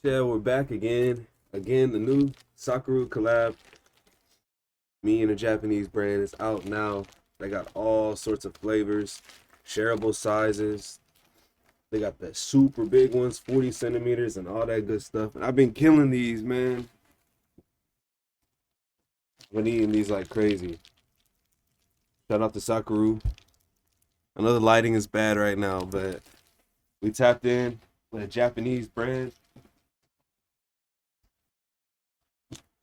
Yeah, we're back again. Again, the new Sakeru collab, me and a Japanese brand, is out now. They got all sorts of flavors, shareable sizes. They got the super big ones, 40 centimeters, and all that good stuff. And I've been killing these, man. I've been eating these like crazy. Shout out to Sakeru. I know the lighting is bad right now, but we tapped in with a Japanese brand.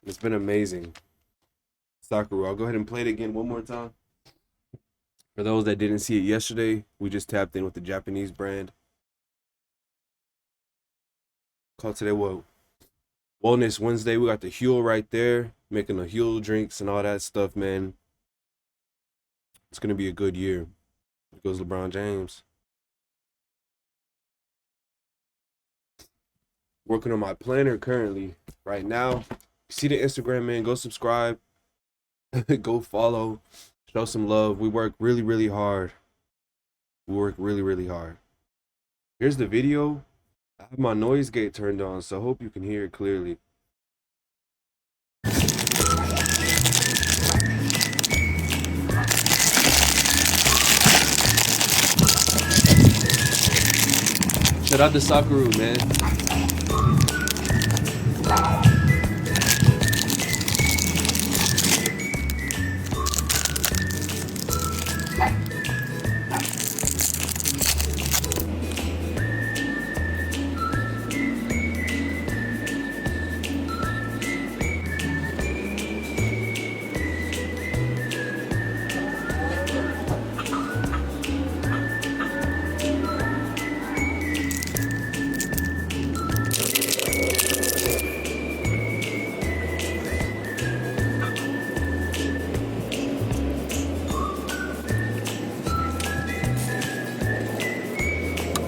It's been amazing. Sakeru, I'll go ahead and play it again one more time. For those that didn't see it yesterday, we just tapped in with the Japanese brand. Called today what? Wellness Wednesday. We got the Huel right there, making the Huel drinks and all that stuff, man. It's gonna be a good year. It goes LeBron James. Working on my planner currently. Right now. See the Instagram, man. Go subscribe. Go follow. Show some love. We work really, really hard. We work really, really hard. Here's the video. I have my noise gate turned on, so I hope you can hear it clearly. Shout out to Sakeru, man.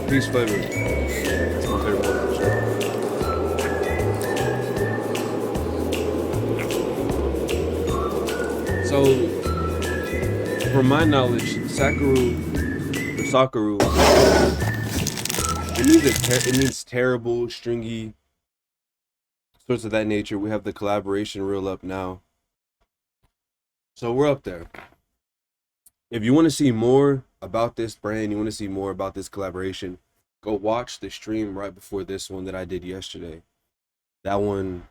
Peach flavor. It's my favorite one for sure. So, from my knowledge, Sakeru, it means terrible, stringy, sorts of that nature. We have the collaboration reel up now, so we're up there. If you want to see more about this brand, you want to see more about this collaboration, go watch the stream right before this one that I did yesterday. That one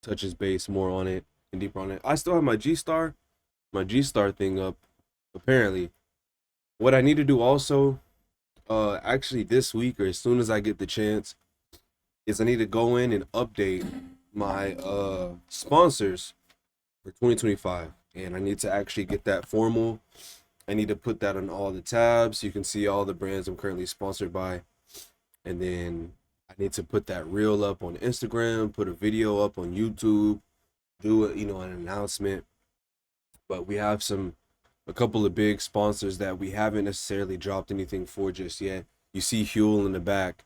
touches base more on it and deeper on it. I still have my G-Star thing up, apparently. What I need to do also, actually this week or as soon as I get the chance, is I need to go in and update my sponsors for 2025. And I need to actually get that formal. I need to put that on all the tabs. You can see all the brands I'm currently sponsored by. And then I need to put that reel up on Instagram, put a video up on YouTube, do an announcement. But we have a couple of big sponsors that we haven't necessarily dropped anything for just yet. You see Huel in the back.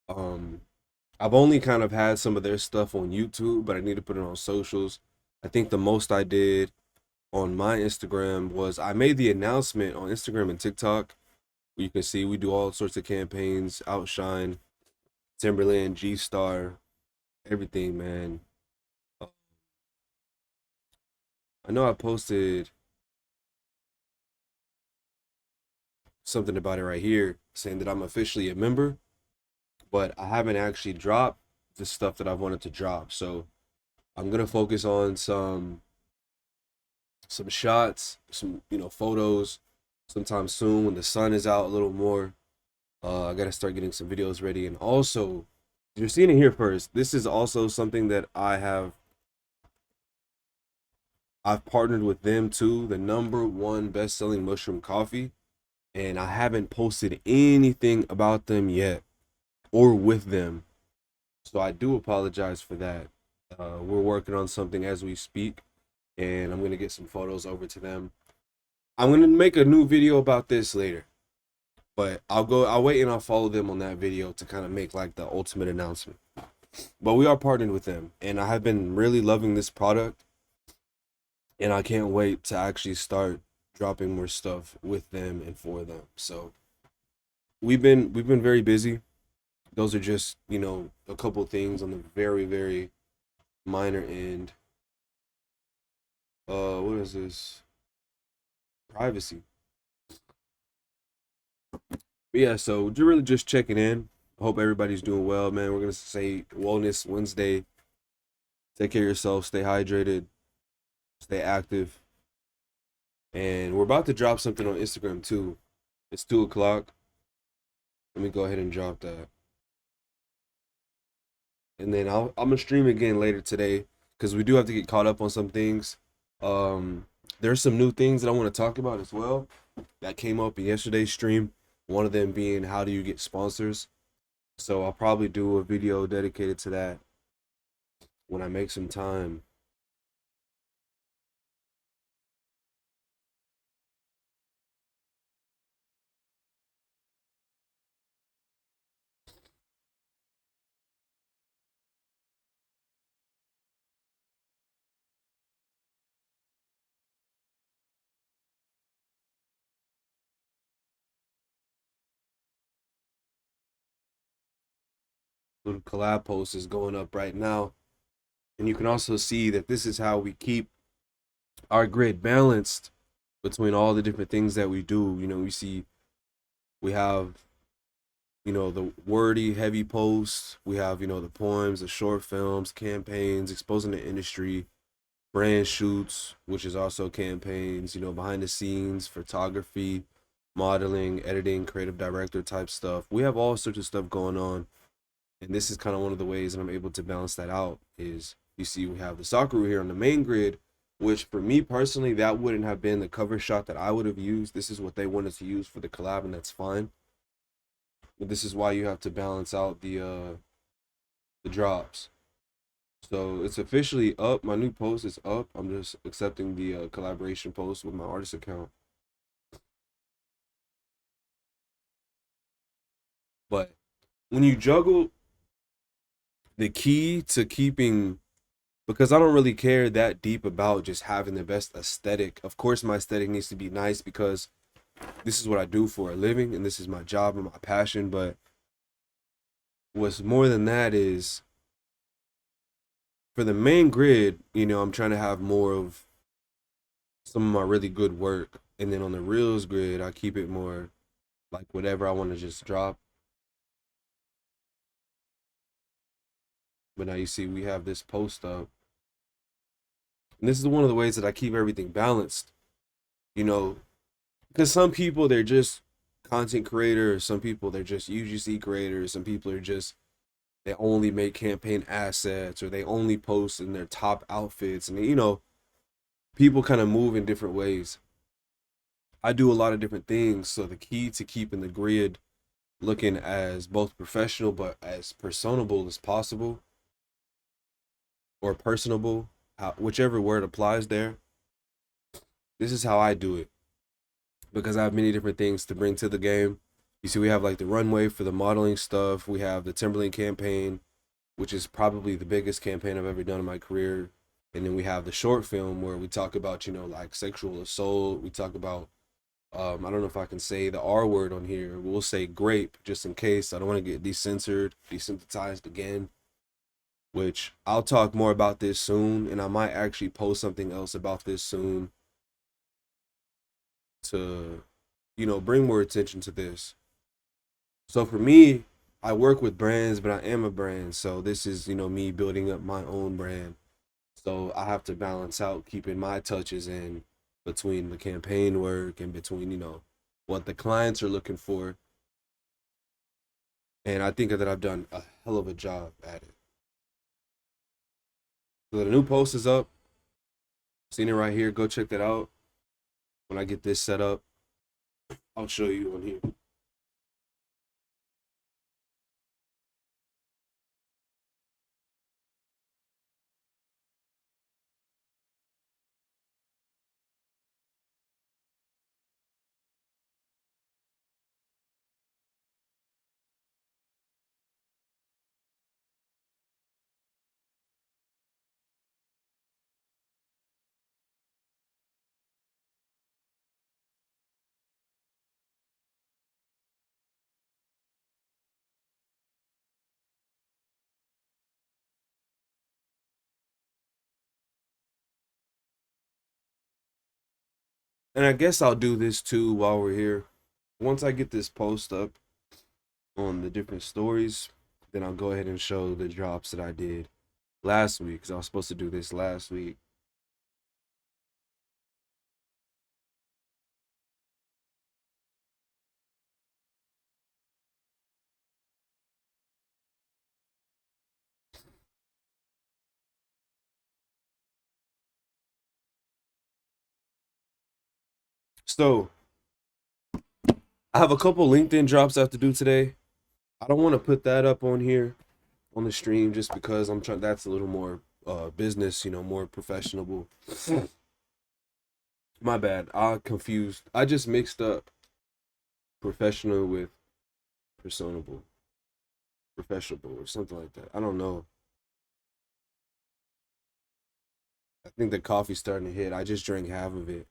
I've only kind of had some of their stuff on YouTube, but I need to put it on socials. I think the most I did on my Instagram was I made the announcement on Instagram and TikTok. You can see we do all sorts of campaigns, Outshine, Timberland, G-Star, everything, man. I know I posted something about it right here saying that I'm officially a member, but I haven't actually dropped the stuff that I wanted to drop. So I'm gonna focus on some shots, some photos sometime soon when the sun is out a little more. I gotta start getting some videos ready, and also you're seeing it here first. This is also something that I've partnered with them too, the #1 best-selling mushroom coffee, and I haven't posted anything about them yet or with them, so I do apologize for that. We're working on something as we speak, and I'm gonna get some photos over to them. I'm gonna make a new video about this later, but I'll wait and I'll follow them on that video to kind of make like the ultimate announcement. But we are partnered with them, and I have been really loving this product, and I can't wait to actually start dropping more stuff with them and for them. So we've been very busy. those are just, you know, a couple things on the very, very minor end. What is this? Privacy. But yeah, so you're really just checking in. Hope everybody's doing well, man. We're gonna say Wellness Wednesday. Take care of yourself, stay hydrated, stay active. And we're about to drop something on Instagram too. It's 2 o'clock. Let me go ahead and drop that. And then I'm gonna stream again later today because we do have to get caught up on some things. There's some new things that I want to talk about as well that came up in yesterday's stream. One of them being how do you get sponsors. So I'll probably do a video dedicated to that when I make some time. Little collab post is going up right now. And you can also see that this is how we keep our grid balanced between all the different things that we do. You know, we have, you know, the wordy, heavy posts. We have, you know, the poems, the short films, campaigns, exposing the industry, brand shoots, which is also campaigns, you know, behind the scenes, photography, modeling, editing, creative director type stuff. We have all sorts of stuff going on. And this is kind of one of the ways that I'm able to balance that out is you see we have the Sakeru here on the main grid, which for me personally, that wouldn't have been the cover shot that I would have used. This is what they wanted to use for the collab, and that's fine. But this is why you have to balance out the drops. So it's officially up. My new post is up. I'm just accepting the collaboration post with my artist account. But when you juggle the key to keeping, because I don't really care that deep about just having the best aesthetic. Of course, my aesthetic needs to be nice because this is what I do for a living and this is my job and my passion. But what's more than that is for the main grid, you know, I'm trying to have more of some of my really good work. And then on the reels grid, I keep it more like whatever I want to just drop. But now you see we have this post up. And this is one of the ways that I keep everything balanced, you know, because some people they're just content creators, some people they're just UGC creators, some people are just they only make campaign assets or they only post in their top outfits, and you know, people kind of move in different ways. I do a lot of different things, so the key to keeping the grid looking as both professional but as personable as possible or personable, whichever word applies there. This is how I do it because I have many different things to bring to the game. You see, we have like the runway for the modeling stuff. We have the Timberland campaign, which is probably the biggest campaign I've ever done in my career. And then we have the short film where we talk about, you know, like sexual assault. We talk about, I don't know if I can say the R word on here. We'll say grape just in case. I don't want to get desensitized again, which I'll talk more about this soon. And I might actually post something else about this soon to, you know, bring more attention to this. So for me, I work with brands, but I am a brand. So this is, you know, me building up my own brand. So I have to balance out keeping my touches in between the campaign work and between, you know, what the clients are looking for. And I think that I've done a hell of a job at it. So the new post is up. Seen it right here. Go check that out. When I get this set up, I'll show you on here. And I guess I'll do this too while we're here. Once I get this post up on the different stories, then I'll go ahead and show the drops that I did last week because I was supposed to do this last week. So I have a couple LinkedIn drops I have to do today. I don't want to put that up on here on the stream just because I'm trying. That's a little more business, more professional. My bad. I confused. I just mixed up professional with personable, professional or something like that. I don't know. I think the coffee's starting to hit. I just drank half of it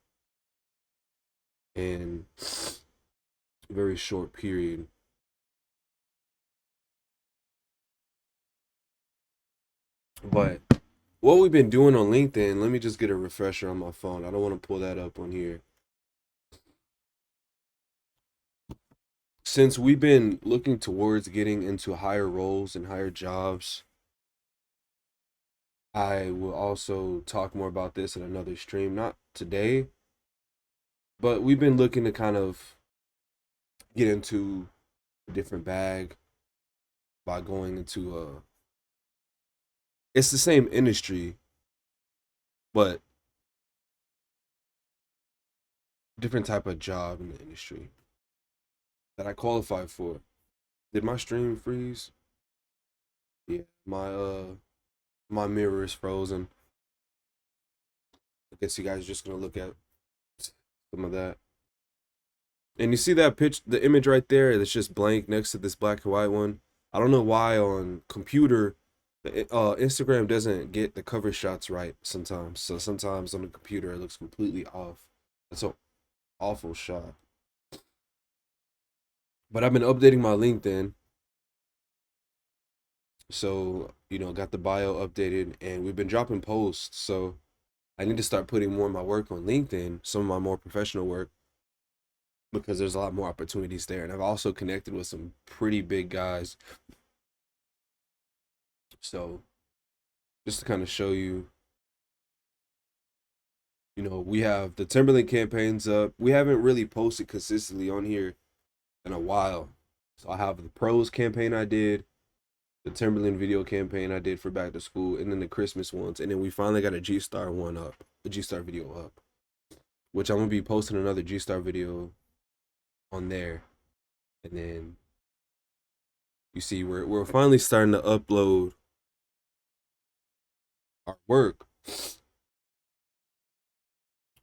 in a very short period. But what we've been doing on LinkedIn, let me just get a refresher on my phone. I don't want to pull that up on here. Since we've been looking towards getting into higher roles and higher jobs, I will also talk more about this in another stream. Not today, but we've been looking to kind of get into a different bag by going into it's the same industry, but different type of job in the industry that I qualify for. Did my stream freeze? Yeah, my mirror is frozen. I guess you guys are just gonna look at some of that. And you see that the image right there, it's just blank next to this black and white one. I don't know why on computer, Instagram doesn't get the cover shots right sometimes. So sometimes on the computer it looks completely off. It's an awful shot. But I've been updating my LinkedIn. So, got the bio updated and we've been dropping posts. So I need to start putting more of my work on LinkedIn, some of my more professional work, because there's a lot more opportunities there. And I've also connected with some pretty big guys. So just to kind of show you, we have the Timberland campaigns up. We haven't really posted consistently on here in a while. So I have the pros campaign I did, the Timberland video campaign I did for back to school, and then the Christmas ones. And then we finally got a G-Star one up, a G-Star video up, which I'm gonna be posting another G-Star video on there. And then you see we're finally starting to upload our work.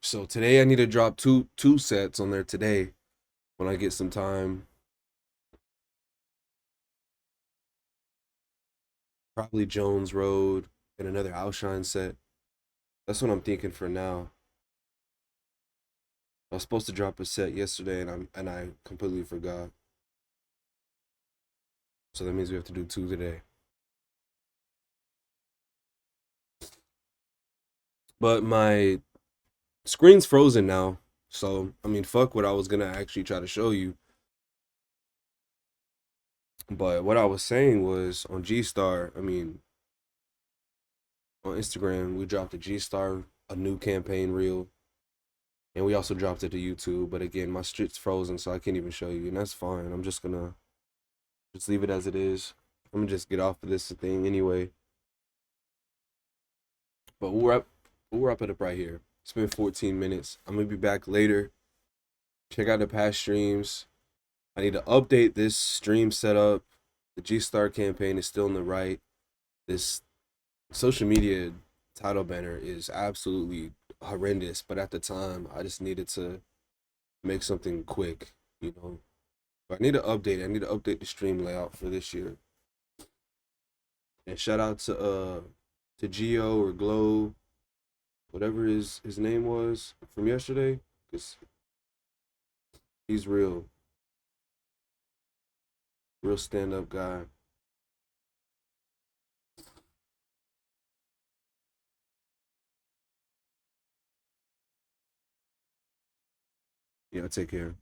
So today I need to drop two sets on there today when I get some time. Probably Jones Road and another Outshine set. That's what I'm thinking for now. I was supposed to drop a set yesterday and I completely forgot. So that means we have to do two today. But my screen's frozen now. So I mean fuck what I was gonna actually try to show you. But what I was saying was on G Star, on Instagram, we dropped a G Star, a new campaign reel. And we also dropped it to YouTube. But again, my shit's frozen, so I can't even show you. And that's fine. I'm just gonna just leave it as it is. I'm gonna just get off of this thing anyway. But we'll wrap it up right here. It's been 14 minutes. I'm gonna be back later. Check out the past streams. I need to update this stream setup. The G Star campaign is still in the right. This social media title banner is absolutely horrendous, but at the time I just needed to make something quick, But I need to update it. I need to update the stream layout for this year. And shout out to Geo or Glow, whatever his name was from yesterday, because he's real stand up guy. Yeah, take care.